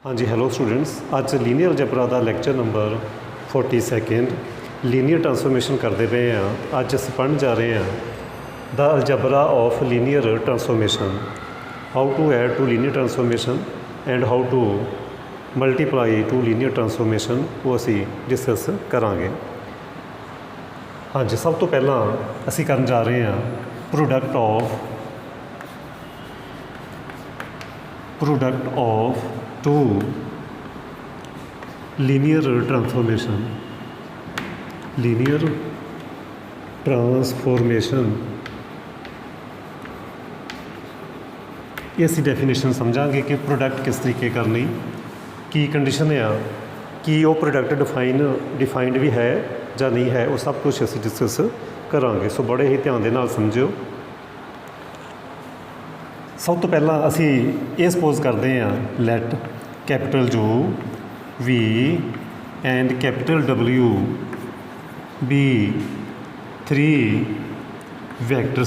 हाँ जी, hello students. अज लीनियर अलजबरा का लैक्चर नंबर 42 लीनियर ट्रांसफॉर्मेशन करते पे हैं। अज अस पढ़न जा रहे हैं the algebra of linear transformation, how to add two linear transformation and how to multiply two linear transformation, वो असी डिस्कस करांगे। हाँ जी, सब तो पहला असी करन जा रहे हैं product of two linear transformation ये असी डेफिनेशन समझांगे कि प्रोडक्ट किस तरीके करनी, की कंडीशन है कि वो प्रोडक्ट डिफाइंड भी है या नहीं है, वो सब कुछ असी डिस्कस करांगे। सो बड़े ही ध्यान दे नाल समझियो। सब तो पहला असी ये सपोज करते हैं let capital U V and capital W be 3 vector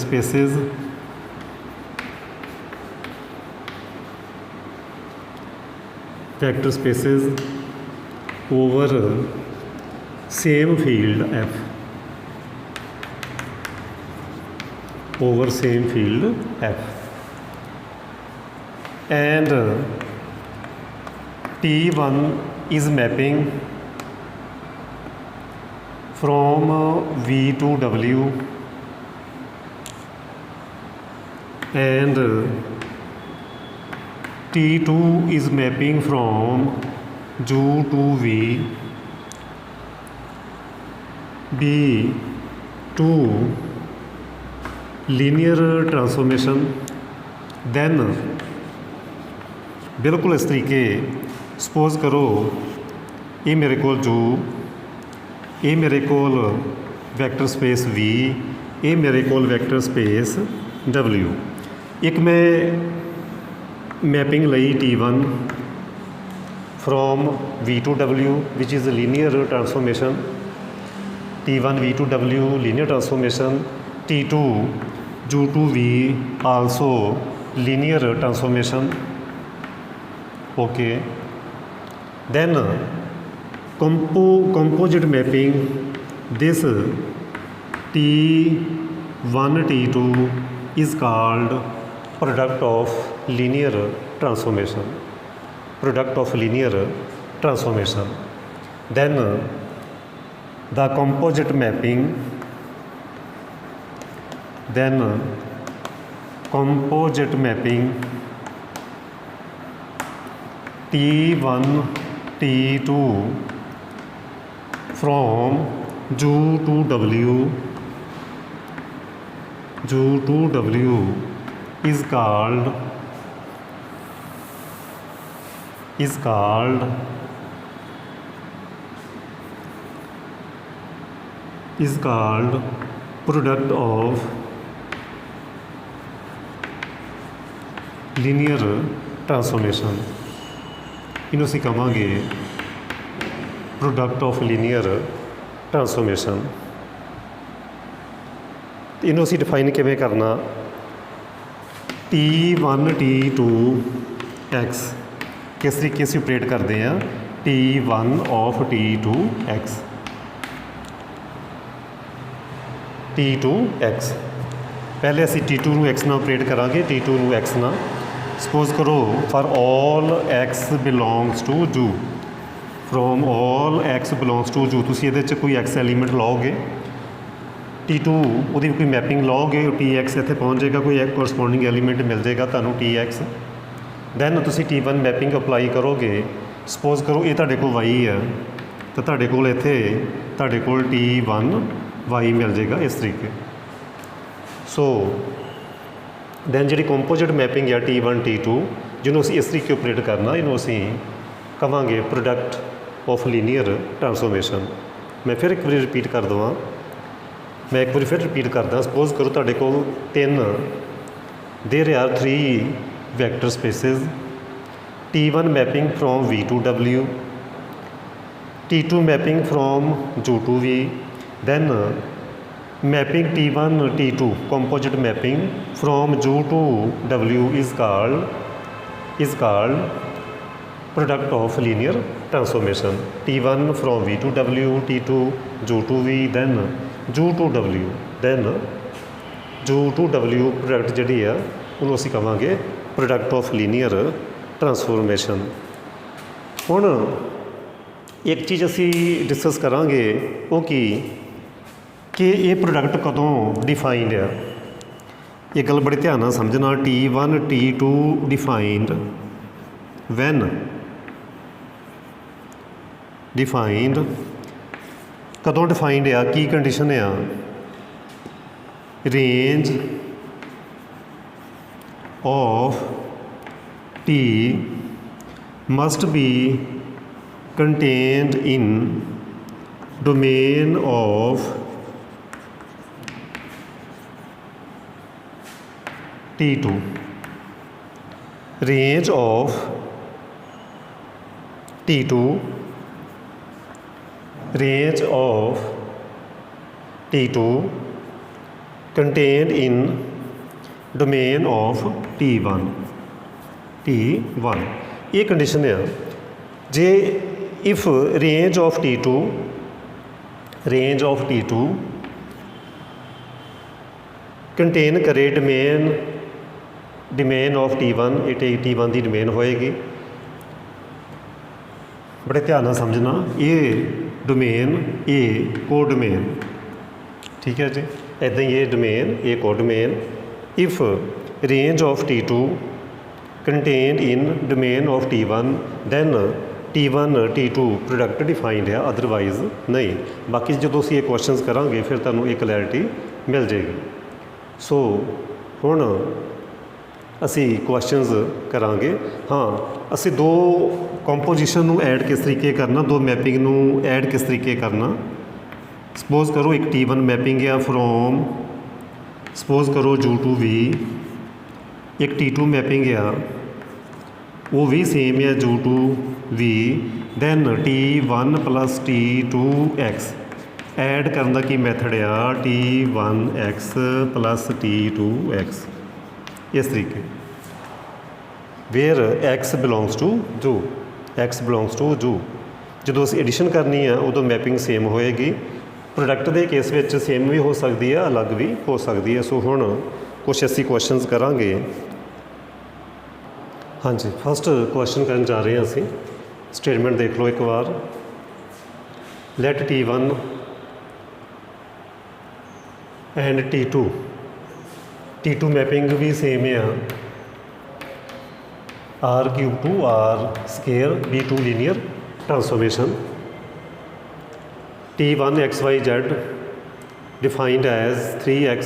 spaces over same field F and T1 is mapping from V to W and T2 is mapping from U to V. B2 linear transformation, then बिल्कुल इस तरीके suppose करो ये मेरे को जो ये मेरे को वैक्टर स्पेस V, ये मेरे को वैक्टर स्पेस W। एक मैं मैपिंग लई T1 from V to W which is linear transformation, T1 V to W linear transformation, T2 U to V also linear transformation. Okay, then composite mapping this T1 T2 is called product of linear transformation, then the composite mapping T1 T2 from U to W is called product of linear transformation। इन्हों असी कहांगे product of linear transformation. इन्हों असी define किवें करना, T1 T2 X किस तरीके से operate करते हैं, T1 ऑफ T2 X पहले असी T2 नूं X नाल ऑपरेट करांगे, T2 नूं X नाल। सपोज करो for all X belongs to U, from all X belongs to U तुसीं इहदे च कोई X एलीमेंट लाओगे, T2 ਉਹਦੀ कोई मैपिंग लाओगे, TX ਇੱਥੇ पहुँच जाएगा, कोई कोरसपोंडिंग एलीमेंट मिल जाएगा ਤੁਹਾਨੂੰ TX। दैन तुसीं T1 मैपिंग अप्लाई करोगे। सपोज करो ये ਤੁਹਾਡੇ कोल Y है तो ਤੁਹਾਡੇ कोल ਇੱਥੇ ਤੁਹਾਡੇ कोल T1 Y मिल जाएगा इस तरीके। सो दैन जी कंपोजिट मैपिंग है T1 T2 जिन्हों असी इस तरीके ऑपरेट करना, इन्हों असी कहांगे प्रोडक्ट ऑफ लीनियर ट्रांसफॉर्मेशन। मैं फिर एक बार रिपीट कर देवां, सपोज करो तुहाडे कोल 3 there are 3 vector spaces, T1 mapping from V to W, T2 mapping from U to V, then mapping T1 T2 composite mapping from U to W is called product of linear transformation T1 from V to W, T2 U to V, then U to W, then U to W product ਜਿਹੜੀ ਆ ਉਹਨੂੰ ਅਸੀਂ ਕਹਾਂਗੇ product of linear transformation। ਹੁਣ ਇੱਕ ਚੀਜ਼ ਅਸੀਂ discuss ਕਰਾਂਗੇ ਉਹ ਕੀ ਕਿ ਇਹ ਪ੍ਰੋਡਕਟ ਕਦੋਂ ਡਿਫਾਈਨਡ ਆ। ਇਹ ਗੱਲ ਬੜੇ ਧਿਆਨ ਨਾਲ ਸਮਝਣਾ। T1 T2 defined when defined कदों डिफाइंड आ की कंडीशन आ range of T must be contained in domain of T2 range of T2 range of T2 contained in domain of T1 ये condition है जे if range of T2 contain करे domain of T1 ये T1 की domain होएगी। बड़े ध्यान ਨਾਲ समझना ये डोमेन ए को डोमेन ठीक है जी इदां ही ये डोमेन ए codomain if range of T2 contained in domain of T1 then T1 T2 product defined है अदरवाइज नहीं। बाकी जो असीं ये क्वेश्चनस करांगे फिर तुहानूं ये क्लैरिटी मिल जाएगी। सो हुण असी क्वेश्चनस करांगे। हाँ असी दो कंपोजिशन नूं ऐड किस तरीके करना, दो मैपिंग नूं ऐड किस तरीके करना। सपोज करो एक T1 मैपिंग आ फ्रॉम सपोज करो U to V, एक T2 मैपिंग आ वो भी सेम है U to V, then T1 plus T2x add करने का की मैथड आ T1x प्लस T2x इस तरीके वेयर x बिलोंग्स टू जू जो असीं एडिशन करनी है उदों मैपिंग सेम होएगी। प्रोडक्ट के केस में सेम भी हो सकती है अलग भी हो सकती है। सो हुण कुछ असीं क्वेश्चनस करांगे। हाँ जी फस्ट क्वेश्चन करन जा रहे हैं असीं। स्टेटमेंट देख लो एक बार। Let T1 and T2 mapping भी सेम है R³ to R² B2 linear transformation T1 XYZ defined as 3x,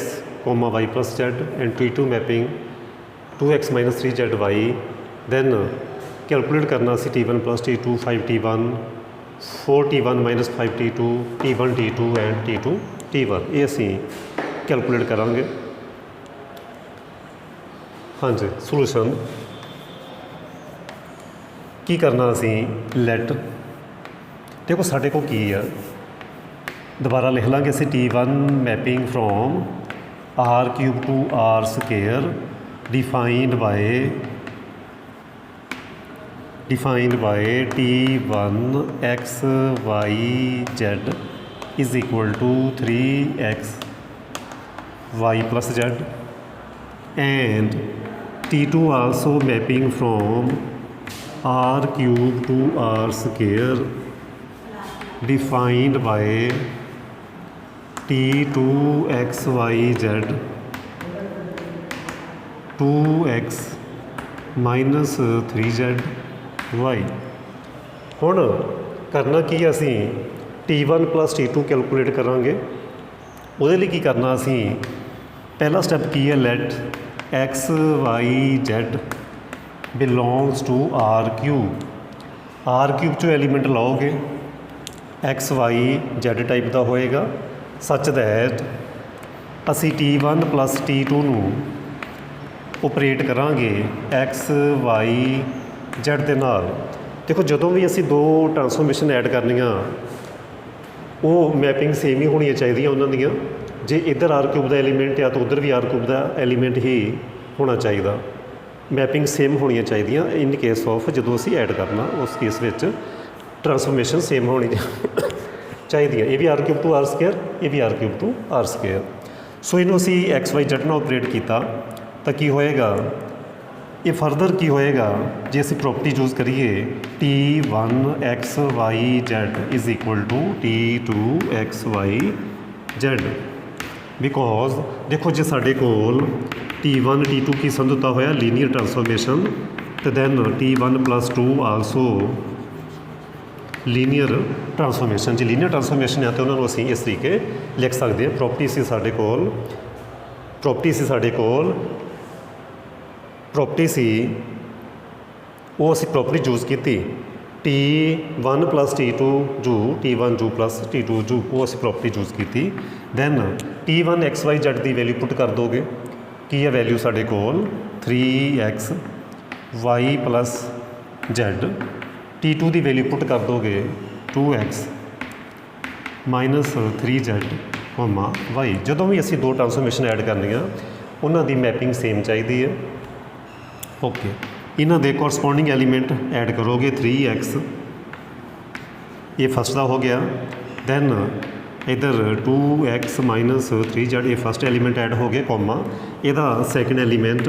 y plus z and T2 mapping 2x minus 3zy। then calculate करना सी T1 plus T2 5T1 4T1 minus 5T2 T1 T2 and T2 T1 ये असीं calculate करांगे। हाँ जी solution की करना असी light देखो साढ़े को की है दोबारा लिख लाँगे असी T1 mapping from R³ to R² defined by T1 XYZ is equal to 3x y plus z and T2 also mapping from R³ to R² defined by T2 XYZ 2x minus 3zy। हुण करना की असी T1 plus T2 calculate करांगे। ਉਹਦੇ ਲਈ ਕੀ करना असी पहला स्टैप की है late XYZ belongs to R³ चो एलीमेंट लाओगे XYZ टाइप का होएगा सच दैट असी T1 प्लस T2 नू ऑपरेट करांगे XYZ दे नाल। देखो जदों भी असी दो ट्रांसफॉर्मेशन ऐड करनियां वो मैपिंग सेम ही होनी चाहिए उन्होंने। जे इधर R³ का एलीमेंट आ तो उधर भी R³ का एलीमेंट ही होना चाहिए। मैपिंग सेम होनी चाहिए इन केस ऑफ जो असी ऐड करना उस केस में ट्रांसफॉर्मेशन सेम होनी चाहिए। ये भी R cube to R square, ये भी R cube to R square. So इनू असी एक्स वाई जेड नाल ऑपरेट किया तो की होएगा, ये फरदर की होएगा जे असी प्रॉपर्टी यूज़ करिए T1 x Y z is equal to T2 x Y z. Because देखो जे साडे कोल T1 T2 की समझौता होया लीनियर ट्रांसफॉर्मेशन तो then T1 plus 2 also linear transformation. जो लीनियर ट्रांसफॉर्मेशन है तो उन्होंने असीं इस तरीके लिख सकते हैं। प्रॉपर्टी सी साडे कोल प्रॉपर्टी सी वो असी प्रॉपर्टी यूज़ की T1 प्लस T2 जू T1 जू प्लस T2 जू वो असी प्रॉपर्टी यूज़ की। Then T1 x Y z की वैल्यू पुट कर दोगे की है वैल्यू साडे कोल 3x y plus Z. T2 की वैल्यू पुट कर दोगे 2x minus 3z coma Y. जो भी असी दो ट्रांसफॉर्मेशन ऐड करनियाँ उन्हों की मैपिंग सेम चाहिए है। ओके, इन्हों के कोरसपोंडिंग एलीमेंट ऐड करोगे 3x, ये फर्स्ट का हो गया। दैन इधर 2x माइनस 3z ये फर्स्ट एलीमेंट ऐड हो गया कोमा, यदा सैकेंड एलीमेंट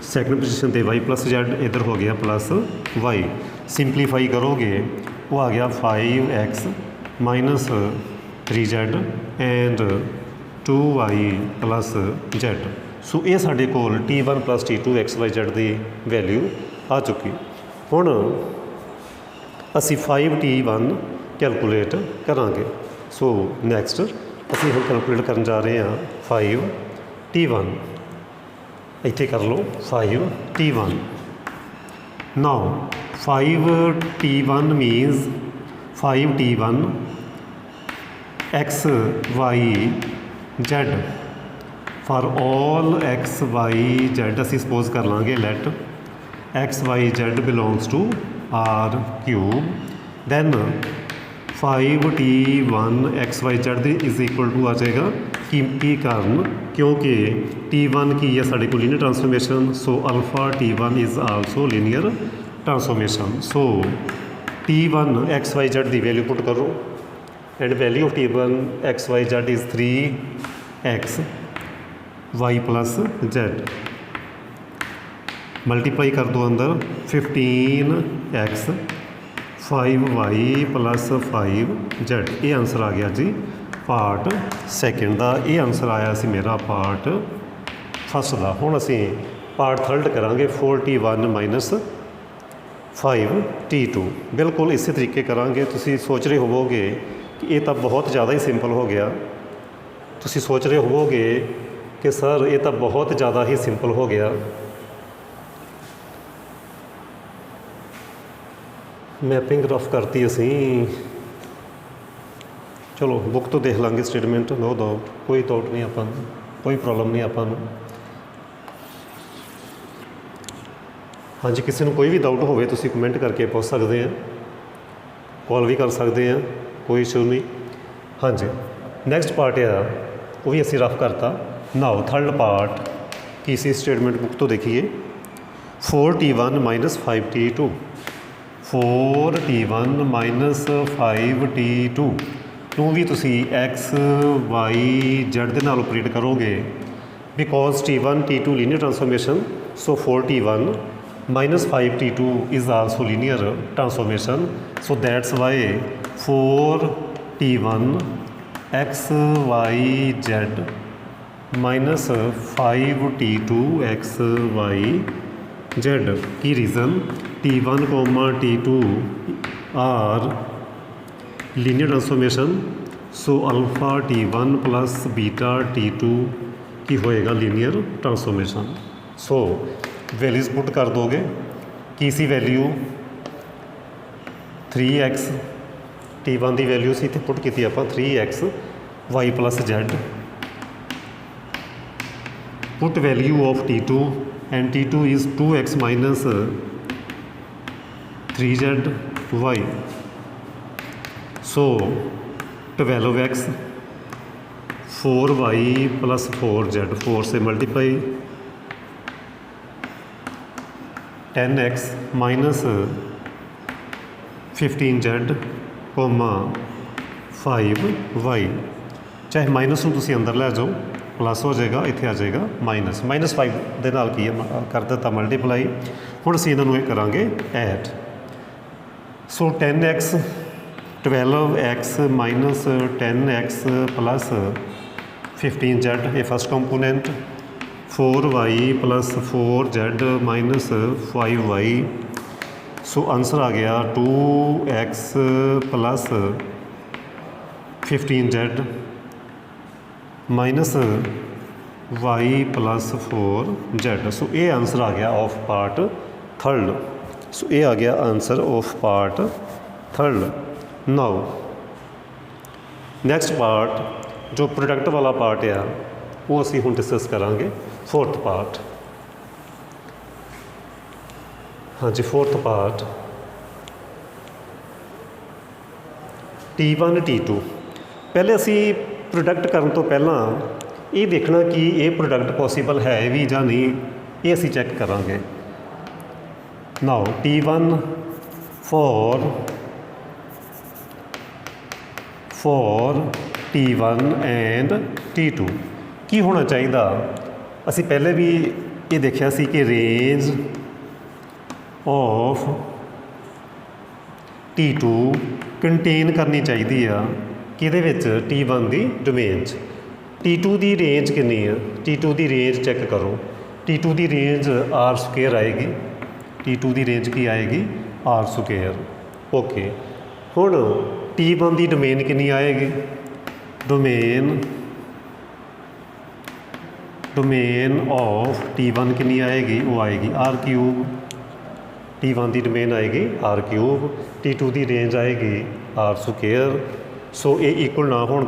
सैकेंड पोजीशन पर y प्लस जेड इधर हो गया प्लस y। सिंपलीफाई करोगे वो आ गया 5x minus 3z and 2y plus z. So ये साडे कोल T1 plus T2 x Y z की वैल्यू आ चुकी। हुण असी 5T1 कैलकुलेट करांगे। सो नैक्सट असी हम कैलकुलेट करन जा रहे हैं 5T1। इत्थे कर लो 5T1। Now 5T1 minus 5T1 x Y z for all x Y z असी सपोज कर लाँगे let x Y z belongs to R cube. Then 5T1 x Y z is equal to आ जाएगा की कारण क्योंकि T1 की है साढ़े को linear transformation. So alpha T1 is also linear transformation. So T1 x Y z की वैल्यू पुट करो and value of T1 x Y z is 3x y plus z. Multiply कर दो अंदर 15x 5y प्लस 5z। ये answer आ गया जी part second का। ये आंसर आया सी मेरा पार्ट फस्ट का। हुण असी पार्ट थर्ड करांगे 4T1 माइनस 5T2। बिल्कुल इस तरीके करांगे। तुसी सोच रहे होवोगे कि ये तो बहुत ज़्यादा ही सिंपल हो गया। तुसी सोच रहे होवोगे कि सर ये तो बहुत ज़्यादा ही सिंपल हो गया। मैपिंग रफ करती असी, चलो बुक तो देख लाँगे स्टेटमेंट, नो डाउट, कोई डाउट नहीं अपन, कोई प्रॉब्लम नहीं अपन। हाँ जी, किसी को कोई भी डाउट होवे तुसी कमेंट करके पूछ सकते हैं, कॉल भी कर सकते हैं, कोई इशू नहीं। हाँ जी, नैक्सट पार्ट है वो भी असी रफ करता। नाउ थर्ड पार्ट की सी स्टेटमेंट बुक तो देखिए 4T1 minus 5T2 4T1 minus 5T2 to भी तुसी एक्स वाई जेड के नाल ऑपरेट करोगे because T1 T2 linear transformation. So 4T1 minus 5T2 is also linear transformation. So that's why 4T1 x Y z minus 5T2 x Y z की reason T1 comma T2 are linear transformation. So alpha T1 plus beta T2 की होएगा linear transformation. So values put कर दोगे की सी value 3x T1 की value से इतने put की आप 3x y plus z. Put value of T2 and T2 is 2x minus 3z y। So 12x 4y plus 4z 4 से multiply 10x minus 15z comma 5y, ਚਾਹੇ minus ਨੂੰ ਤੁਸੀਂ ਅੰਦਰ ਲੈ ਜਾਓ, प्लस हो जाएगा, इत्थे आ जाएगा माइनस। -5 ਦੇ ਨਾਲ ਕੀ ਹੈ ਕਰ ਦਿੱਤਾ मल्टीप्लाई। ਹੁਣ ਅਸੀਂ ਇਹਨਾਂ ਨੂੰ ਇਹ ਕਰਾਂਗੇ ਐਡ। सो 10x 12x minus 10x plus 15z, ये first component. 4y plus 4z minus 5y। So answer आ गया 2x plus 15z minus y plus 4z। So ये आंसर आ गया ऑफ पार्ट थर्ड। सो ये आ गया answer of part third. Now next part जो product वाला पार्ट आ वो असी हुण डिस्कस करांगे फोर्थ पार्ट। हाँ जी, फोर्थ पार्ट T1 T2। पहले असी प्रोडक्ट करन तो पहला ये देखना कि ये प्रोडक्ट पॉसीबल है भी जां नहीं, ये असी चैक करांगे। Now T1 for T1 and T2 की होना चाहिए। असी पहले भी ये देखा सी कि रेंज ऑफ T2 कंटेन करनी चाहिए किहदे विच T1 की डोमेन च। T2 की रेंज कितनी है, T2 की रेंज चैक करो। T2 की रेंज आर स्क्वेयर आएगी, T2 की रेंज की आएगी आर स्क्वेयर। ओके, हुण T1 की डोमेन कितनी आएगी, डोमेन ऑफ T1 कितनी आएगी, वो आएगी आर क्यूब। T1 की डोमेन आएगी आर क्यूब, T2 की रेंज आएगी आर स्क्वेयर। सो ये इक्वल ना होने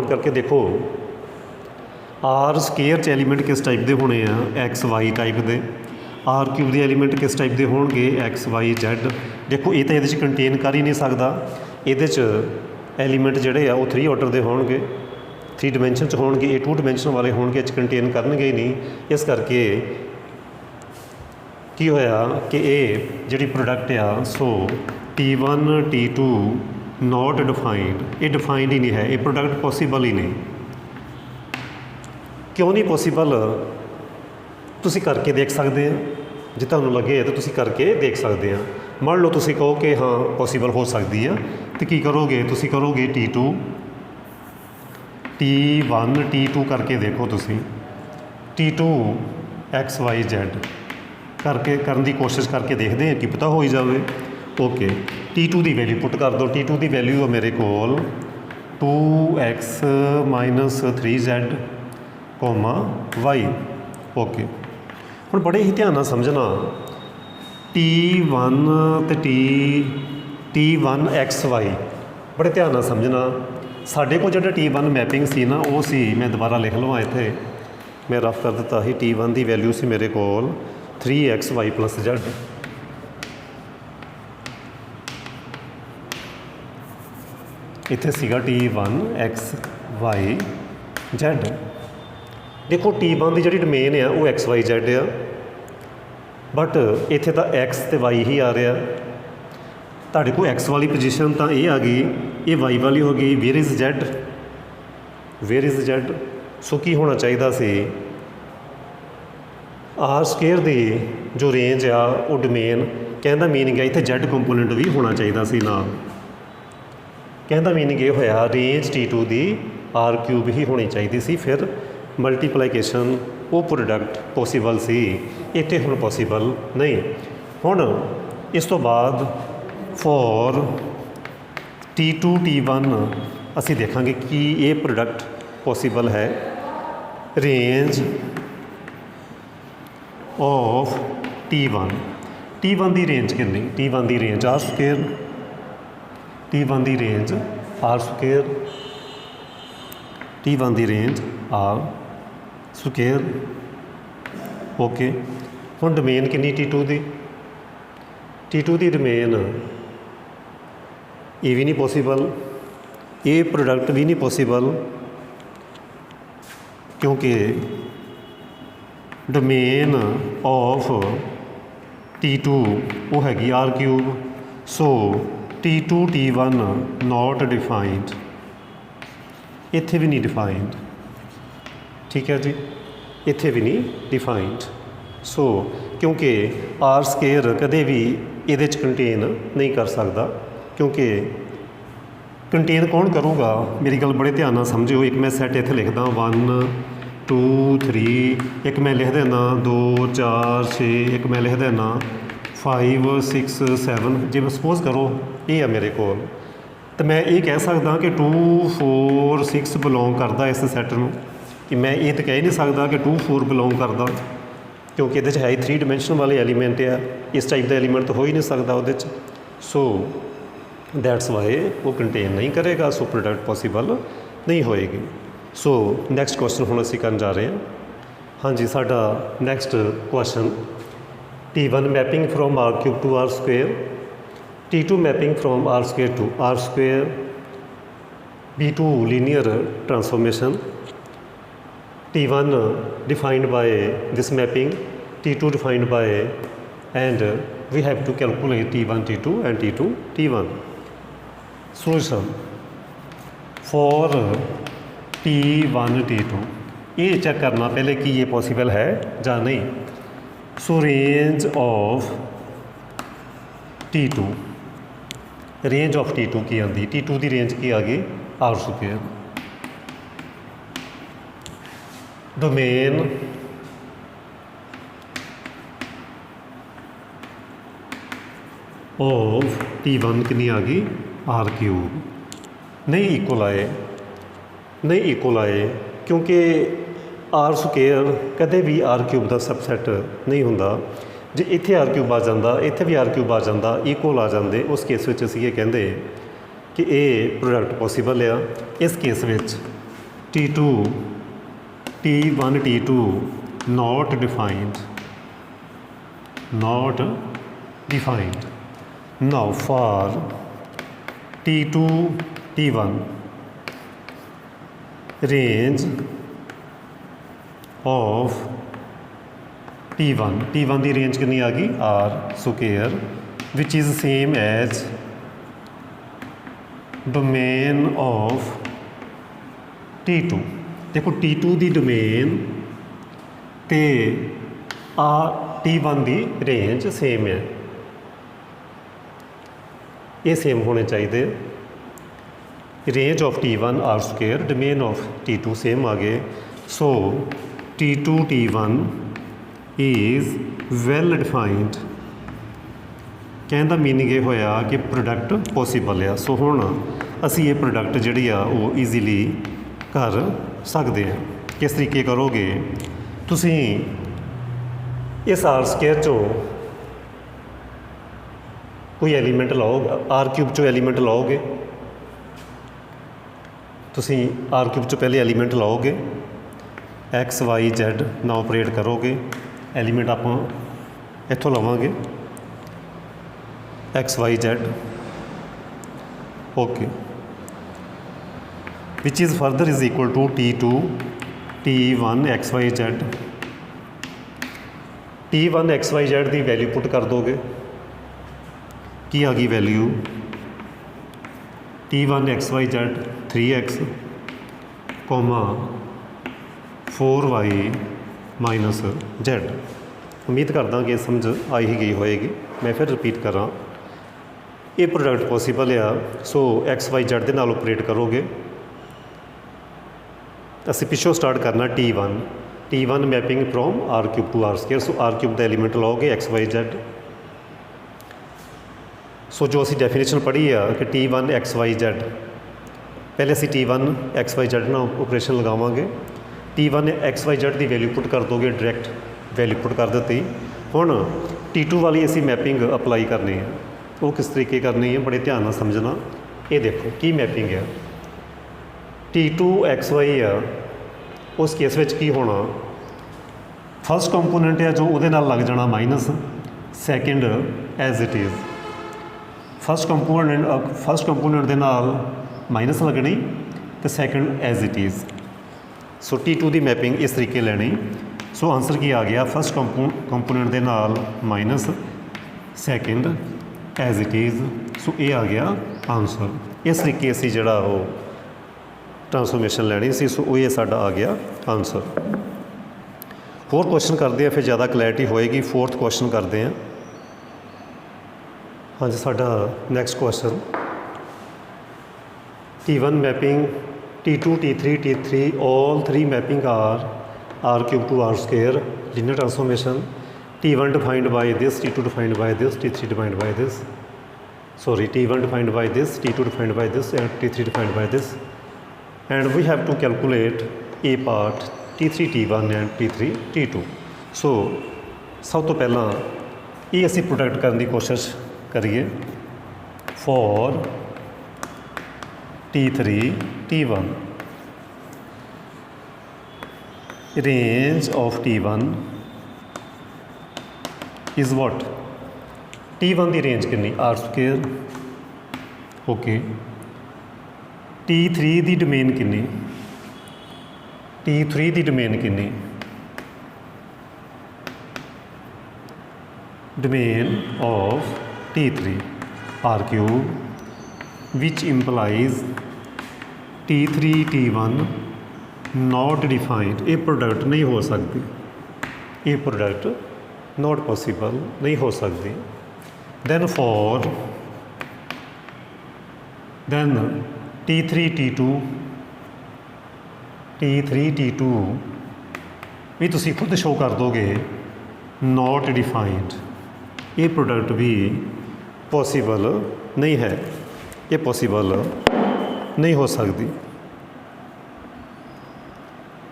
करके देखो आर स्केयर च एलीमेंट किस टाइप के होने एक्स वाई टाइप के, आर क्यूब के एलीमेंट किस टाइप के होणगे एक्स वाई जैड। देखो ये तो ये कंटेन कर ही नहीं सकता, ये एलीमेंट जोड़े आ 3 ऑर्डर के होणगे, 3 डिमेंशन च होणगे, ये 2 डिमेंशन वाले होणगे, कंटेन करनगे ही नहीं। इस करके की होया कि ये जिहड़ी प्रोडक्ट आ so T1 T2 not defined, ये डिफाइंड ही नहीं है, ये प्रोडक्ट पॉसीबल ही नहीं। क्यों नहीं पॉसीबल, तुसी करके देख सकते हैं, जे तुहानूं लगे तो तुसी करके देख सकते हैं। मान लो तुसी कहो कि हाँ पॉसीबल हो सकती है, तो की करोगे, तुसी करोगे T1 T2 करके देखो, तुसी T2 XYZ करके करने की कोशिश करके देखते हैं कि पता हो ही जाए। ओके, T2 की वैल्यू पुट कर दो। T2 की वैल्यू है मेरे को 2x minus 3z coma y। Okay, हुण बड़े ही ध्यान समझना T1 तो T1 XY बड़े ध्यान समझना। साढ़े को जो T1 मैपिंग सी ना वो सी, मैं दोबारा लिख लवां इत्थे, मैं रफ कर दिता ही। T1 की वैल्यू सी मेरे को 3xy प्लस z। इत्थे सीगा T1 XYZ। देखो T1 की जी डोमेन है वो XYZ आ, बट इत्थे तो X तो Y ही आ रहा। तुहाडे को X वाली पोजीशन तो ये आ गई, ये Y वाली हो गई, वेयर इज़ Z। सो की होना चाहिए सी आर स्केयर की जो रेंज आ वो डोमेन कहने का मीनिंग है इत्थे Z कंपोनेंट भी होना चाहिए सी ना। कहने का मीनिंग ये होया रेंज T2 की आर क्यूब ही होनी चाहिए सी, फिर मल्टीप्लाइकेशन वो प्रोडक्ट पॉसीबल सी, इत्थे हुण पॉसीबल नहीं। हुण इस तो बाद फॉर T2 T1 असी देखांगे कि ये प्रोडक्ट पॉसीबल है। रेंज ऑफ T1 की रेंज कितनी, T1 की रेंज आर स्क्वेयर, T1 की रेंज आर स्क्वेयर, T1 की रेंज आर स्क्वेयर। ओके, हुण डोमेन कितनी T2 की डोमेन ये भी नहीं पॉसीबल, ये प्रोडक्ट भी नहीं पॉसीबल, क्योंकि ਡੋਮੇਨ ਆਫ T2 ਉਹ ਹੈਗੀ R ਕਿਊਬ। ਸੋ T2 T1 ਨੋਟ ਡਿਫਾਈਨਡ, ਇੱਥੇ ਵੀ ਨਹੀਂ ਡਿਫਾਈਨਡ, ਠੀਕ ਹੈ ਜੀ, ਇੱਥੇ ਵੀ ਨਹੀਂ ਡਿਫਾਈਨਡ। ਸੋ ਕਿਉਂਕਿ ਆਰ ਸਕੇਅਰ ਕਦੇ ਵੀ ਇਹਦੇ 'ਚ ਕੰਟੇਨ ਨਹੀਂ ਕਰ ਸਕਦਾ, ਕਿਉਂਕਿ ਕੰਟੇਨ ਕੌਣ ਕਰੂਗਾ, ਮੇਰੀ ਗੱਲ ਬੜੇ ਧਿਆਨ ਨਾਲ ਸਮਝਿਓ। ਇੱਕ ਮੈਂ ਸੈੱਟ ਇੱਥੇ ਲਿਖਦਾ 1 2 3, ਇੱਕ ਮੈਂ ਲਿਖ ਦਿੰਦਾ 2 4 6, ਇੱਕ ਮੈਂ ਲਿਖ ਦਿੰਦਾ 5 6 7। ਜੇ ਮੈਂ ਸਪੋਜ਼ ਕਰੋ ਇਹ ਆ ਮੇਰੇ ਕੋਲ, ਤਾਂ ਮੈਂ ਇਹ ਕਹਿ ਸਕਦਾ ਕਿ 2 4 6 ਬਿਲੋਂਗ ਕਰਦਾ ਇਸ ਸੈੱਟ ਨੂੰ। ਕਿ ਮੈਂ ਇਹ ਤਾਂ ਕਹਿ ਨਹੀਂ ਸਕਦਾ ਕਿ 2 4 ਬਿਲੋਂਗ ਕਰਦਾ, ਕਿਉਂਕਿ ਇਹਦੇ 'ਚ ਹੈ 3 ਡਾਇਮੈਂਸ਼ਨ ਵਾਲੇ ਐਲੀਮੈਂਟ ਆ, ਇਸ ਟਾਈਪ ਦਾ ਐਲੀਮੈਂਟ ਤਾਂ ਹੋ ਹੀ ਨਹੀਂ ਸਕਦਾ ਉਹਦੇ 'ਚ। ਸੋ ਦੈਟਸ ਵਾਈ ਉਹ ਕੰਟੇਨ ਨਹੀਂ ਕਰੇਗਾ, ਸੋ ਪ੍ਰੋਡਕਟ ਪੋਸੀਬਲ ਨਹੀਂ ਹੋਏਗੀ। ਸੋ ਨੈਕਸਟ ਕੁਐਸਚਨ ਹੁਣ ਅਸੀਂ ਕਰਨ ਜਾ ਰਹੇ ਹਾਂ। ਹਾਂਜੀ, ਸਾਡਾ next question T1 mapping from R cube to R square, T2 mapping from R square to R square, B2 linear transformation, T1 defined by this mapping, T2 defined by, and we have to calculate T1 T2 and T2 T1. Solution for T1 T2, ये check करना पहले कि ये possible है या नहीं। सो range of T2, range of T2 की आती, T2 की रेंज की आ गई R square, domain of T1 कितनी आ गई R क्यूब। नहीं इक्वल आए, नहीं इक्वल आए, क्योंकि R स्क्वेयर कदे भी R क्यूब का सबसैट नहीं होंदा। जे इत्थे R क्यूब आ जाता, इत्थे भी R क्यूब आ जाता, इक्वल आ जाते, उस केस में असीं ये कहते कि ये प्रोडक्ट पॉसीबल आ। इस केस में T2 T1 T2 not defined, not defined. Now for T2 T1, range of T1 की रेंज कितनी आ गई R square, which is same as domain of T2। देखो T2 की डोमेन तो T1 की रेंज सेम है, ये सेम होने चाहिए। Range of T1 R square, domain of T2 same आ गए। So T2 T1 is well defined, कहने का मीनिंग ये होया कि प्रोडक्ट पॉसीबल आ। सो हुण असी ये प्रोडक्ट जिहड़ी आ वो ईजीली कर सकते हैं। किस तरीके करोगे, तुसी इस R स्क्वायर चो कोई एलीमेंट लाओगे, R क्यूब चो एलीमेंट लाओगे, तुसी R क्यूब चो पहले एलीमेंट लाओगे, X Y Z ना ऑपरेट करोगे, एलीमेंट आप इत्थों लवांगे X Y Z, okay, which is further is equal to T2 T1 XYZ। T1 XYZ की वैल्यू पुट कर दोगे, की आ गई value T1 XYZ 3x, 4y minus Z। उम्मीद करदा कि समझ आई ही गई होएगी। मैं फिर रिपीट करा, ये प्रोडक्ट पॉसीबल आ। सो XYZ के नाल ऑपरेट करोगे, असी पिछों स्टार्ट करना T1 mapping from R cube two R square. So R cube का एलीमेंट लाओगे XYZ। सो जो असी डेफिनेशन पढ़ी है कि T1 XYZ, पहले असी T1 XYZ ना ऑपरेशन लगावांगे, T1 XYZ की वैल्यू पुट कर दोगे, डायरैक्ट वैल्यू पुट कर दी। हुण T2 वाली असी मैपिंग अपलाई करनी है, वो किस तरीके करनी है, बड़े ध्यान नाल समझना। ये देखो की मैपिंग है, T2 XY आ, उस केस में की होना, फस्ट कंपोनेंट है जो उहदे नाल लग जाना minus, second as it is. First component दे नाल माइनस लगनी तो second as it is. So T2 की मैपिंग इस तरीके लैनी ਸੋ ਆਨਸਰ ਕੀ ਆ ਗਿਆ, ਫਸਟ ਕੰਪੋਨੈਂਟ ਦੇ ਨਾਲ minus second as it is. So ਇਹ ਆ ਗਿਆ ਆਨਸਰ। ਇਸ ਤਰੀਕੇ ਅਸੀਂ ਜਿਹੜਾ ਉਹ ਟ੍ਰਾਂਸਫੋਰਮੇਸ਼ਨ ਲੈਣੀ ਸੀ। ਸੋ ਉਹ ਇਹ ਸਾਡਾ ਆ ਗਿਆ ਆਨਸਰ। ਹੋਰ ਕੁਐਸਚਨ ਕਰਦੇ ਆ, ਫਿਰ ਜ਼ਿਆਦਾ ਕਲੈਰਿਟੀ ਹੋਏਗੀ। ਫੋਰਥ ਕੁਐਸਚਨ ਕਰਦੇ ਆ। ਹਾਂਜੀ, ਸਾਡਾ next question T1 mapping, T2, T3, T3, all three mapping are R cube to R square linear transformation. T1 defined by this, T2 defined by this, T3 defined by this. Sorry, T1 defined by this, T2 defined by this, and T3 defined by this. And we have to calculate a part T3 T1 and T3 T2. So ਸਭ ਤੋਂ ਪਹਿਲਾਂ ਇਹ ਅਸੀਂ product ਕਰਨ ਦੀ ਕੋਸ਼ਿਸ਼ ਕਰੀਏ for T3 T1. Range of T1 is what? T1 the range ਕਿੰਨੀ? R square. Okay. T3 ਦੀ ਡੋਮੇਨ ਕਿੰਨੀ? T3 ਦੀ ਡੋਮੇਨ ਕਿੰਨੀ? Domain of T3 R cube, which implies T3 T1 not defined. ਇਹ ਪ੍ਰੋਡਕਟ ਨਹੀਂ ਹੋ ਸਕਦੀ, ਇਹ ਪ੍ਰੋਡਕਟ not possible ਨਹੀਂ ਹੋ ਸਕਦੀ। then T3 T2 ਵੀ ਤੁਸੀਂ ਖੁਦ ਸ਼ੋ ਕਰ ਦੋਗੇ not defined। ਇਹ ਪ੍ਰੋਡਕਟ ਵੀ ਪੋਸੀਬਲ ਨਹੀਂ ਹੈ, ਇਹ ਪੋਸੀਬਲ ਨਹੀਂ ਹੋ ਸਕਦੀ।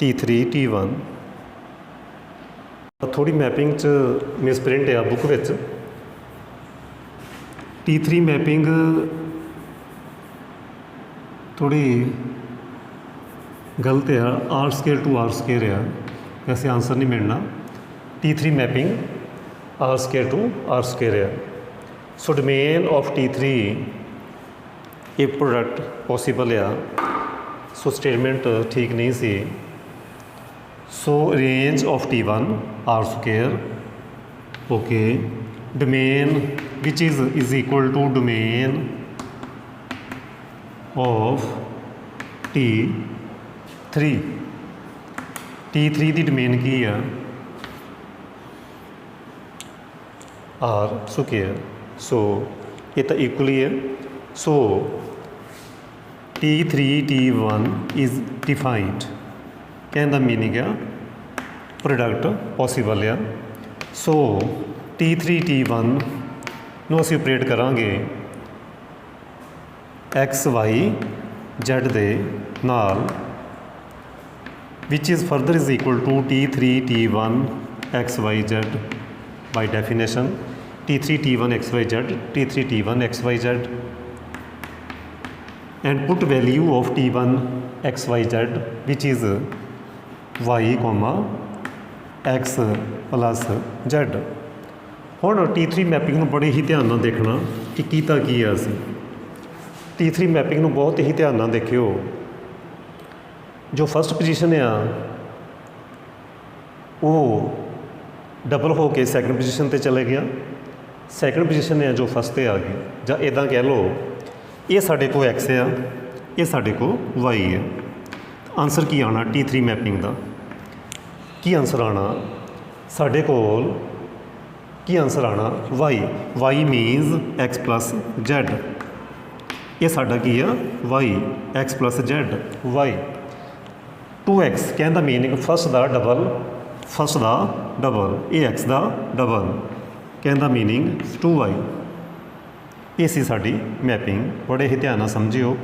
T3 T1 ਥੋੜ੍ਹੀ ਮੈਪਿੰਗ 'ਚ ਮਿਸਪ੍ਰਿੰਟ ਆ ਬੁੱਕ ਵਿੱਚ। T3 ਮੈਪਿੰਗ ਥੋੜ੍ਹੀ ਗਲਤ ਆ, R square to R square ਆ, ਵੈਸੇ ਆਨਸਰ ਨਹੀਂ ਮਿਲਣਾ। T3 mapping R square to R square ਆ। ਸੋ ਡੋਮੇਨ ਆਫ T3 ਇਹ ਪ੍ਰੋਡਕਟ ਪੋਸੀਬਲ ਆ। ਸੋ ਸਟੇਟਮੈਂਟ ਠੀਕ ਨਹੀਂ ਸੀ। So range of T1 R square. Okay. Domain which is equal to domain of T3। T3 ਦੀ domain ਕੀ ਆ? R square. ਸੋ ਇਹ ਤਾਂ ਇਕੁਅਲੀ ਹੈ। ਸੋ T3 T1 ਇਜ਼ ਡਿਫਾਈਨਡ, ਕਹਿਣ ਦਾ ਮੀਨਿੰਗ ਆ ਪ੍ਰੋਡਕਟ ਪੋਸੀਬਲ ਆ। ਸੋ T3 T1 ਨੂੰ ਅਸੀਂ ਆਪਰੇਟ ਕਰਾਂਗੇ X Y Z ਦੇ ਨਾਲ, which is further is equal to T3 T1 X Y Z by definition। T3 T1 XYZ, T3 T1 XYZ, and put value of T1 XYZ which is Y, X plus Z। ਹੁਣ T3 mapping ਨੂੰ ਬੜੇ ਹੀ ਧਿਆਨ ਨਾਲ ਦੇਖਣਾ ਕਿ ਕੀਤਾ ਕੀ ਆ ਅਸੀਂ। T3 ਮੈਪਿੰਗ ਨੂੰ ਬਹੁਤ ਹੀ ਧਿਆਨ ਨਾਲ ਦੇਖਿਓ। ਜੋ ਫਸਟ ਪੋਜੀਸ਼ਨ ਆ ਉਹ ਡਬਲ ਹੋ ਕੇ ਸੈਕਿੰਡ ਪੋਜੀਸ਼ਨ 'ਤੇ ਚਲੇ ਗਿਆ। ਸੈਕਿੰਡ ਪੋਜੀਸ਼ਨ ਹੈ ਜੋ ਫਸਟ 'ਤੇ ਆ ਗਈ, ਜਾਂ ਇੱਦਾਂ ਕਹਿ ਲਓ ਇਹ ਸਾਡੇ ਕੋਲ X ਆ, ਇਹ ਸਾਡੇ ਕੋਲ Y ਹੈ। ਆਨਸਰ ਕੀ ਆਉਣਾ T3 ਮੈਪਿੰਗ ਦਾ? ਕੀ ਆਨਸਰ ਆਉਣਾ ਸਾਡੇ ਕੋਲ? ਕੀ ਆਨਸਰ ਆਉਣਾ? Y means X plus Z। ਇਹ ਸਾਡਾ ਕੀ ਆ? Y, X plus Z Y। 2X ਕਹਿਣ ਦਾ ਮੀਨਿੰਗ ਫਸਟ ਦਾ ਡਬਲ, ਇਹ X ਦਾ ਡਬਲ, ਕਹਿਣ ਦਾ ਮੀਨਿੰਗ 2Y। ਇਹ ਸੀ ਸਾਡੀ ਮੈਪਿੰਗ। ਬੜੇ ਹੀ ਧਿਆਨ ਨਾਲ ਸਮਝਿਓ।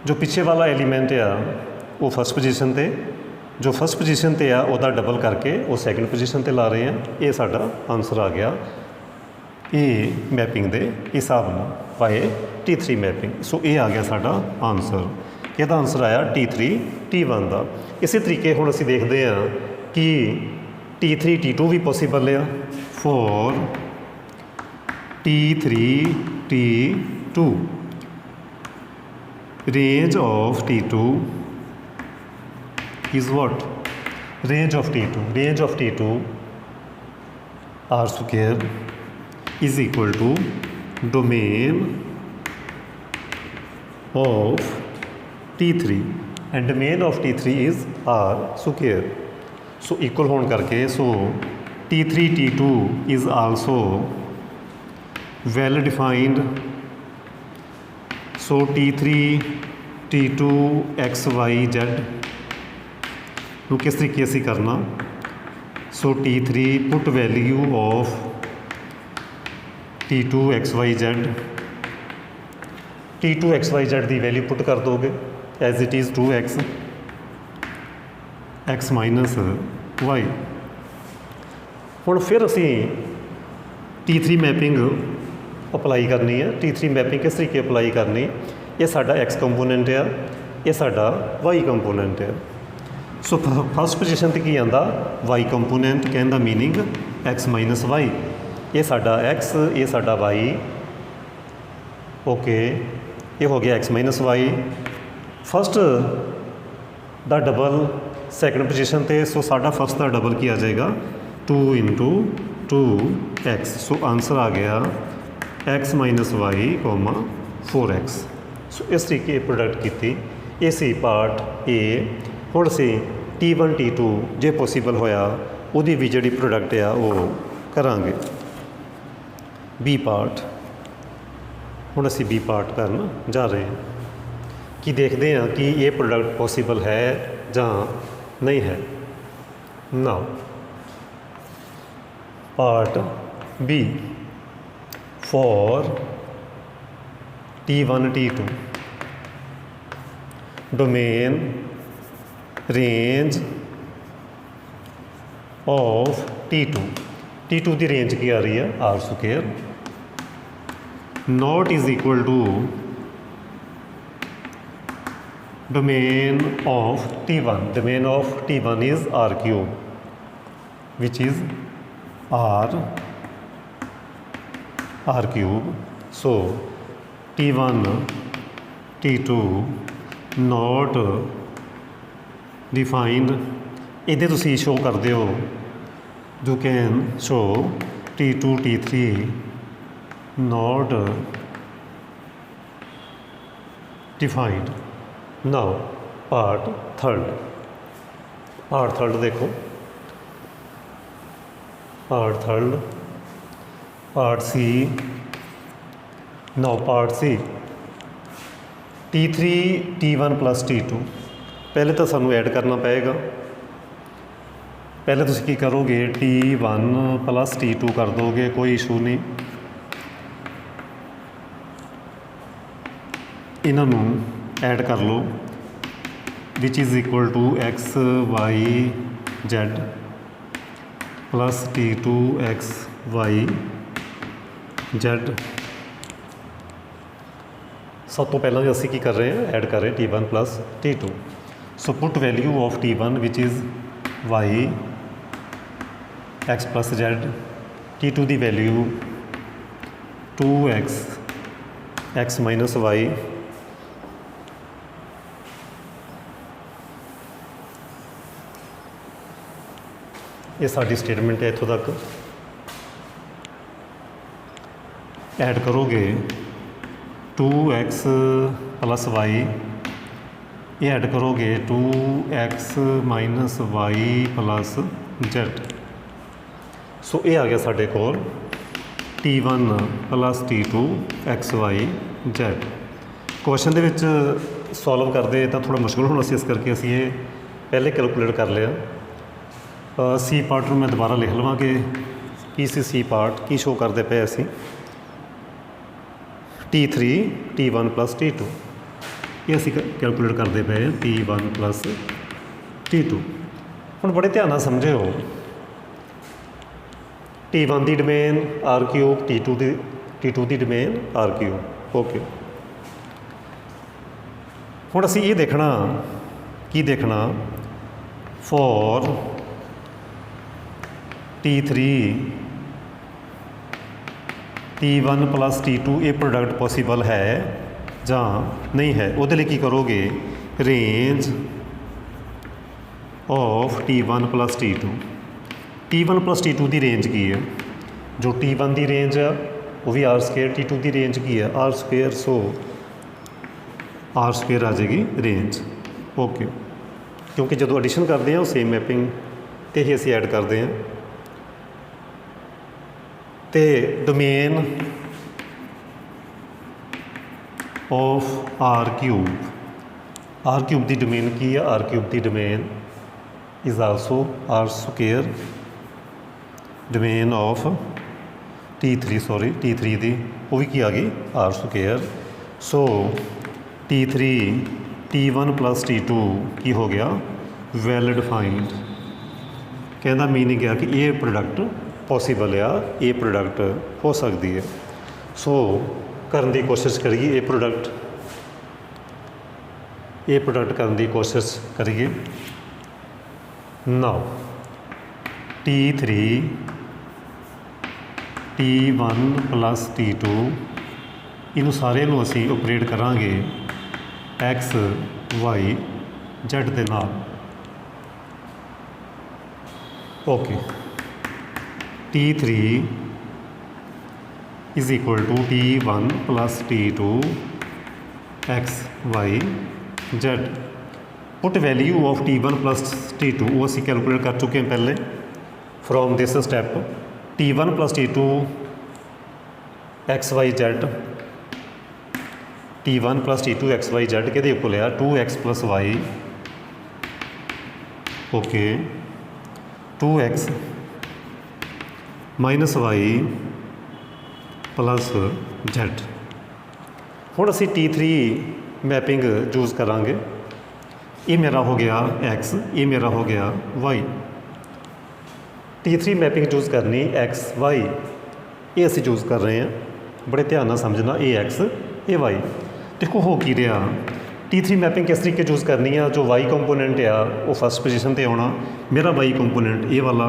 ਜੋ ਪਿੱਛੇ ਵਾਲਾ ਐਲੀਮੈਂਟ ਆ ਉਹ ਫਸਟ ਪੋਜੀਸ਼ਨ 'ਤੇ, ਜੋ ਫਸਟ ਪੋਜੀਸ਼ਨ 'ਤੇ ਆ ਉਹਦਾ ਡਬਲ ਕਰਕੇ ਉਹ ਸੈਕਿੰਡ ਪੋਜੀਸ਼ਨ 'ਤੇ ਲਾ ਰਹੇ ਆ। ਇਹ ਸਾਡਾ ਆਨਸਰ ਆ ਗਿਆ ਇਹ ਮੈਪਿੰਗ ਦੇ ਹਿਸਾਬ ਨਾਲ ਬਾਏ T3 ਮੈਪਿੰਗ। ਸੋ ਇਹ ਆ ਗਿਆ ਸਾਡਾ ਆਨਸਰ। ਇਹਦਾ ਆਨਸਰ ਆਇਆ T3 T1 ਦਾ। ਇਸੇ ਤਰੀਕੇ ਹੁਣ ਅਸੀਂ ਦੇਖਦੇ ਹਾਂ ਕਿ T3 T2 ਵੀ ਪੋਸੀਬਲ ਆ। For T3 T2 range of T2 is what? range of T2 R square is equal to domain of T3 and domain of T3 is R square. So equal होने करके so T3 T2 is also well defined. So T3 T2 x y z ਨੂੰ किस तरीके से करना. So T3 put value of T2 x y z T2 x y z the value ਪੁੱਟ ਕਰ ਦੋਗੇ as it is 2x x minus y. ਹੁਣ ਫਿਰ ਅਸੀਂ T3 ਮੈਪਿੰਗ ਅਪਲਾਈ ਕਰਨੀ ਹੈ. T3 ਮੈਪਿੰਗ ਕਿਸ ਤਰੀਕੇ ਅਪਲਾਈ ਕਰਨੀ. ਇਹ ਸਾਡਾ x ਕੰਪੋਨੈਂਟ ਆ, ਇਹ ਸਾਡਾ y ਕੰਪੋਨੈਂਟ ਆ. ਸੋ ਫਸਟ ਪੋਜੀਸ਼ਨ 'ਤੇ ਕੀ ਆਉਂਦਾ y ਕੰਪੋਨੈਂਟ, ਕਹਿਣ ਦਾ ਮੀਨਿੰਗ x ਮਾਈਨਸ y. ਇਹ ਸਾਡਾ x, ਇਹ ਸਾਡਾ y. ਓਕੇ, ਇਹ ਹੋ ਗਿਆ x ਮਾਈਨਸ y. ਫਸਟ ਦਾ ਡਬਲ ਸੈਕਿੰਡ ਪੋਜੀਸ਼ਨ 'ਤੇ. ਸੋ ਸਾਡਾ ਫਸਟ ਦਾ ਡਬਲ ਕੀ ਆ ਜਾਏਗਾ 2 into 2x. ਸੋ ਆਨਸਰ ਆ ਗਿਆ x ਮਾਈਨਸ y, 4x. ਸੋ ਇਸ ਤਰੀਕੇ ਪ੍ਰੋਡਕਟ ਕੀਤੀ. ਇਹ ਸੀ ਪਾਰਟ A. ਹੁਣ ਅਸੀਂ T1 T2 ਜੇ ਪੋਸੀਬਲ ਹੋਇਆ ਉਹਦੀ ਵੀ ਜਿਹੜੀ ਪ੍ਰੋਡਕਟ ਆ ਉਹ ਕਰਾਂਗੇ. B ਪਾਰਟ ਹੁਣ ਅਸੀਂ B ਪਾਰਟ ਕਰਨ ਜਾ ਰਹੇ ਹਾਂ ਕਿ ਦੇਖਦੇ ਹਾਂ ਕਿ ਇਹ ਪ੍ਰੋਡਕਟ ਪੋਸੀਬਲ ਹੈ ਜਾਂ ਨਹੀਂ ਹੈ. Now part B for T1 T2 domain range of T2 ਦੀ ਰੇਂਜ ਕੀ ਆ ਰਹੀ ਹੈ R square not is equal to domain of T1. Domain of T1 is R cube which is R cube. So T1 T2 not defined. ਇਹਦੇ ਤੁਸੀਂ show ਕਰਦੇ ਹੋ you can show T2 T3 not defined. Now part third देखो. part C. Now part C T3 T1 plus T2. ਪਹਿਲੇ ਤਾਂ ਸਾਨੂੰ add ਕਰਨਾ ਪਏਗਾ. ਪਹਿਲੇ ਤੁਸੀਂ ਕੀ ਕਰੋਗੇ T1 plus T2 ਕਰ ਦੋਗੇ, ਕੋਈ ਇਸ਼ੂ ਨਹੀਂ. ਇਹਨਾਂ ਨੂੰ ਐਡ ਕਰ ਲਓ which is equal to x y z plus T2 x y z. ਸਭ ਤੋਂ ਪਹਿਲਾਂ ਅਸੀਂ ਕੀ ਕਰ ਰਹੇ ਹਾਂ ਐਡ ਕਰ ਰਹੇ T1 plus T2. So put value of T1 which is y x plus z. T2 the value 2x x minus y. ਇਹ ਸਾਡੀ ਸਟੇਟਮੈਂਟ ਹੈ. ਇੱਥੋਂ ਤੱਕ ਐਡ ਕਰੋਗੇ 2x plus y. ਇਹ ਐਡ ਕਰੋਗੇ 2x minus y plus z. ਸੋ ਇਹ ਆ ਗਿਆ ਸਾਡੇ ਕੋਲ T1 plus T2 x y z. Question ਦੇ ਵਿੱਚ ਸੋਲਵ ਕਰਦੇ ਤਾਂ ਥੋੜ੍ਹਾ ਮੁਸ਼ਕਿਲ ਹੋਣਾ ਸੀ, ਇਸ ਕਰਕੇ ਅਸੀਂ ਇਹ ਪਹਿਲੇ ਕੈਲਕੂਲੇਟ ਕਰ ਲਿਆ. ਸੀ ਪਾਰਟ ਨੂੰ ਮੈਂ ਦੁਬਾਰਾ ਲਿਖ ਲਵਾਂਗੇ ਕੀ ਸੀ ਪਾਰਟ ਕੀ ਸ਼ੋ ਕਰਦੇ ਪਏ ਅਸੀਂ T3 T1 plus T2. ਇਹ ਅਸੀਂ ਕੈਲਕੂਲੇਟ ਕਰਦੇ ਪਏ ਹਾਂ T1 plus T2. ਹੁਣ ਬੜੇ ਧਿਆਨ ਨਾਲ ਸਮਝਿਓ T1 ਦੀ ਡੋਮੇਨ R cube, T2 ਦੀ ਡੋਮੇਨ R cube. ਓਕੇ, ਹੁਣ ਅਸੀਂ ਇਹ ਦੇਖਣਾ ਕੀ ਦੇਖਣਾ four T3 T1 plus T2 ਇਹ ਪ੍ਰੋਡਕਟ ਪੋਸੀਬਲ ਹੈ ਜਾਂ ਨਹੀਂ ਹੈ. ਉਹਦੇ ਲਈ ਕੀ ਕਰੋਗੇ range of T1 plus T2। T1 plus T2 की रेंज की है, जो T1 की रेंज है वो भी आर स्क्वेयर, T2 की रेंज की है R square, so R square आ जाएगी रेंज। ओके, क्योंकि जो एडिशन करते हैं वो सेम मैपिंग तो ही असी ऐड करते हैं। तो डोमेन ऑफ आर क्यूब की डोमेन की है, आर क्यूब की domain is also R square. Domain of T3 की वो भी की आ गई are square. So T3 T1 plus T2 की हो गया वैल डिफाइंड। कहना मीनिंग है कि ये प्रोडक्ट पॉसीबल आ, ये प्रोडक्ट हो सकती है। सो करने की कोशिश करिए, ये प्रोडक्ट करने की कोशिश करिए। Now T3 T1 plus T2 इनू सारे असी ऑपरेट करांगे एक्स वाई जेड के नाल। Okay, T3 is equal to T1 plus T2 x Y z. Put value of T1 plus T2 वो असी कैलकुलेट कर चुके हैं पहले from this step. T1 plus T2 x Y z, T1 plus T2 x Y z के equal आ 2x plus y. Okay, 2x minus y plus z. हुण असी T3 मैपिंग यूज़ करांगे। ये मेरा हो गया x, ये मेरा हो गया y। T3 मैपिंग यूज़ करनी एक्स वाई, ये असी यूज़ कर रहे हैं, बड़े ध्यान नाल समझना। ए एक्स ए वाई, देखो हो की रहा। T3 मैपिंग किस तरीके यूज़ करनी है, जो वाई कंपोनेंट आ वो फस्ट पोजीशन पर आना, मेरा वाई कंपोनेंट ए वाला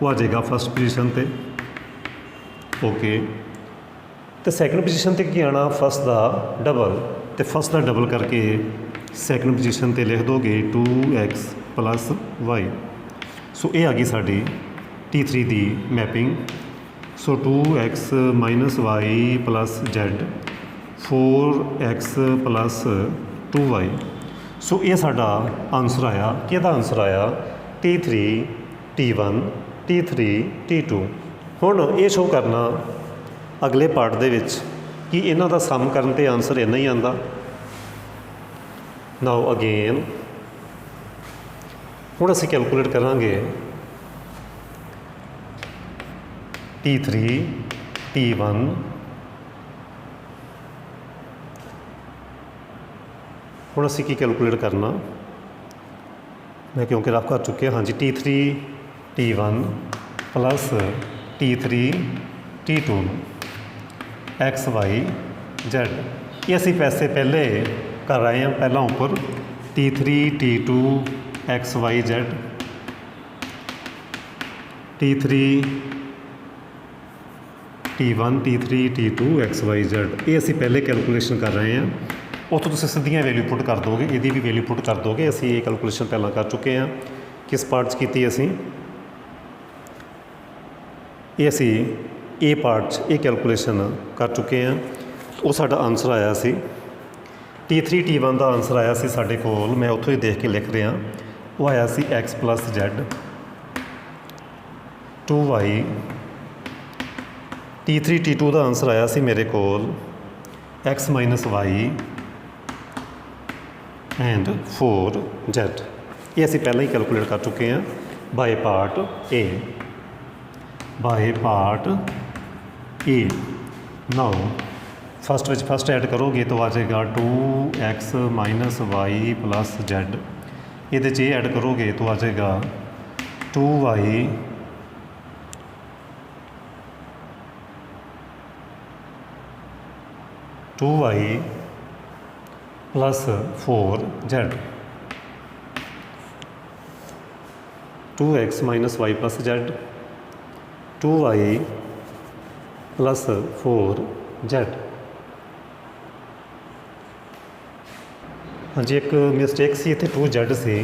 वो आ जाएगा फस्ट पोजीशन पे। ओके, तो सैकेंड पोजीशन पर की आना फस्ट का डबल, तो फस्ट का डबल करके सैकेंड पोजीशन पर लिख दोगे 2x प्लस वाई। सो ये आ गई साड़ी T3 की mapping. So 2x minus y plus z 4x plus 2y। So ये साडा आंसर आया, कि आंसर आया T3 T1 T3 T2। हुण ये शो करना अगले पार्ट दे विच कि इन्हां दा सम करन ते आंसर इन्ना ही आंदा। नाउ अगेन हुण असीं कैलकुलेट करांगे T3 T1 हुण असीं की कैलकुलेट करना, मैं क्योंकि रफ कर चुके हाँ जी। T3 T1 plus T3 T2 x Y Z. ये असीं पैसे पहले कर आए हैं, पहला उपर T3 T2 x Y Z, T3 T1 T3 T2 x Y Z. ये असीं पहले कैलकुलेशन कर रहे हैं, उतों तुसीं सीधियां वैल्यू पुट कर दोगे, ये भी वैल्यू पुट कर दोगे। असीं ये कैलकुलेशन पहला कर चुके हैं। किस पार्ट की असीं ये असीं ए पार्ट ये कैलकुलेशन कर चुके हैं। वो साडा आंसर आया सी T3 T1 का आंसर आया सी साडे कोल, मैं उत्थों ही देख के लिख रहा, वो आया सी x plus z 2y। T3 T2 का आंसर आया सी मेरे कोल x minus y and 4z। ये असीं पहले ही कैलकुलेट कर चुके हैं by part A, by part A. Now first which first add करोगे तो आ जाएगा 2x minus y plus z. ये ऐड करोगे तो आ जाएगा 2y plus 4z। 2x minus y plus z 2y plus 4z। हाँ जी, एक मिसटेक सी इत्थे 2z सी,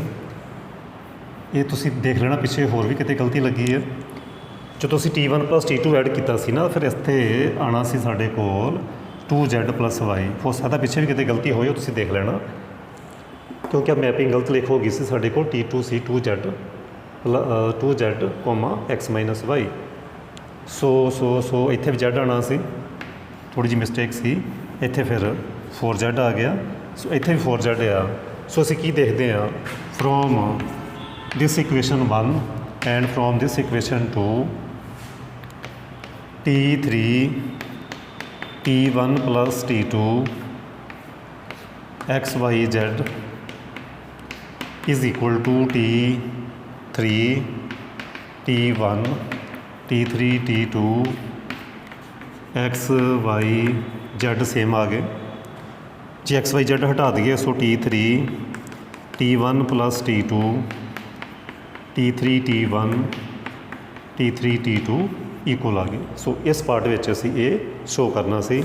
ਇਹ ਤੁਸੀਂ ਦੇਖ ਲੈਣਾ ਪਿੱਛੇ ਹੋਰ ਵੀ ਕਿਤੇ ਗਲਤੀ ਲੱਗੀ ਹੈ। ਜਦੋਂ ਅਸੀਂ T1 + T2 ਐਡ ਕੀਤਾ ਸੀ ਨਾ, ਫਿਰ ਇੱਥੇ ਆਉਣਾ ਸੀ ਸਾਡੇ ਕੋਲ 2Z + y। ਹੋ ਸਕਦਾ ਪਿੱਛੇ ਵੀ ਕਿਤੇ ਗਲਤੀ ਹੋਈ, ਉਹ ਤੁਸੀਂ ਦੇਖ ਲੈਣਾ, ਕਿਉਂਕਿ ਆ ਮੈਪਿੰਗ ਗਲਤ ਲਿਖ ਹੋ ਗਈ ਸੀ ਸਾਡੇ ਕੋਲ। T2 ਸੀ 2Z, x - y। ਸੋ ਇੱਥੇ ਵੀ Z ਆਉਣਾ ਸੀ, ਥੋੜ੍ਹੀ ਜਿਹੀ ਮਿਸਟੇਕ ਸੀ। ਇੱਥੇ ਫਿਰ 4Z ਆ ਗਿਆ, ਸੋ ਇੱਥੇ ਵੀ 4Z ਆ। ਸੋ ਅਸੀਂ ਕੀ ਦੇਖਦੇ ਹਾਂ, from this equation 1 and from this equation 2 T3 T1 + T2 x y z is equal to T3 T1 T3 T2 x y z same ਆ ਗਏ। ਜੇ x y z ਹਟਾ ਦਈਏ, ਸੋ T3 T1 + T2 T3 T1 T3 T2 equal ਆ ਗਏ। ਸੋ ਇਸ part ਵਿੱਚ ਅਸੀਂ ਇਹ ਸ਼ੋਅ ਕਰਨਾ ਸੀ।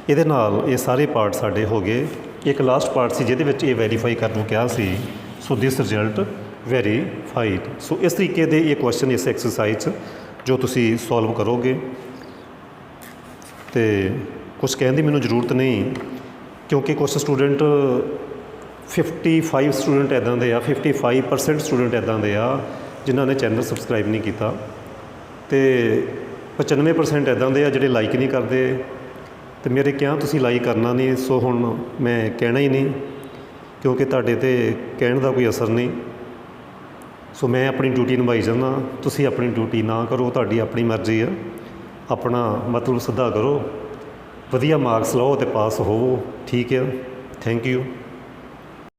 ਇਹਦੇ ਨਾਲ ਇਹ ਸਾਰੇ ਪਾਰਟ ਸਾਡੇ ਹੋ ਗਏ। ਇੱਕ ਲਾਸਟ ਪਾਰਟ ਸੀ ਜਿਹਦੇ ਵਿੱਚ ਇਹ ਵੈਰੀਫਾਈ ਕਰਨ ਨੂੰ ਕਿਹਾ ਸੀ। ਸੋ ਦਿਸ ਰਿਜ਼ਲਟ ਵੈਰੀਫਾਈਡ। ਸੋ ਇਸ ਤਰੀਕੇ ਦੇ ਇਹ ਕੁਐਸਚਨ ਇਸ ਐਕਸਰਸਾਈਜ਼ 'ਚ ਜੋ ਤੁਸੀਂ ਸੋਲਵ ਕਰੋਗੇ, ਅਤੇ ਕੁਛ ਕਹਿਣ ਦੀ ਮੈਨੂੰ ਜ਼ਰੂਰਤ ਨਹੀਂ, ਕਿਉਂਕਿ ਕੁਛ ਸਟੂਡੈਂਟ 55 ਸਟੂਡੈਂਟ ਇੱਦਾਂ ਦੇ ਆ, 55% ਸਟੂਡੈਂਟ ਇੱਦਾਂ ਦੇ ਆ ਜਿਨ੍ਹਾਂ ਨੇ ਚੈਨਲ ਸਬਸਕ੍ਰਾਈਬ ਨਹੀਂ ਕੀਤਾ, ਅਤੇ 95% ਇੱਦਾਂ ਦੇ ਆ ਜਿਹੜੇ ਲਾਈਕ ਨਹੀਂ ਕਰਦੇ। ਅਤੇ ਮੇਰੇ ਕਿਹਾ ਤੁਸੀਂ ਲਾਈਕ ਕਰਨਾ ਨਹੀਂ, ਸੋ ਹੁਣ ਮੈਂ ਕਹਿਣਾ ਹੀ ਨਹੀਂ, ਕਿਉਂਕਿ ਤੁਹਾਡੇ 'ਤੇ ਕਹਿਣ ਦਾ ਕੋਈ ਅਸਰ ਨਹੀਂ। ਸੋ ਮੈਂ ਆਪਣੀ ਡਿਊਟੀ ਨਿਭਾਈ ਜਾਂਦਾ, ਤੁਸੀਂ ਆਪਣੀ ਡਿਊਟੀ ਨਾ ਕਰੋ, ਤੁਹਾਡੀ ਆਪਣੀ ਮਰਜ਼ੀ ਆ। ਆਪਣਾ ਮਤਲਬ ਸਿੱਧਾ ਕਰੋ, ਵਧੀਆ ਮਾਰਕਸ ਲਓ ਅਤੇ ਪਾਸ ਹੋਵੋ। ਠੀਕ ਹੈ, ਥੈਂਕ ਯੂ।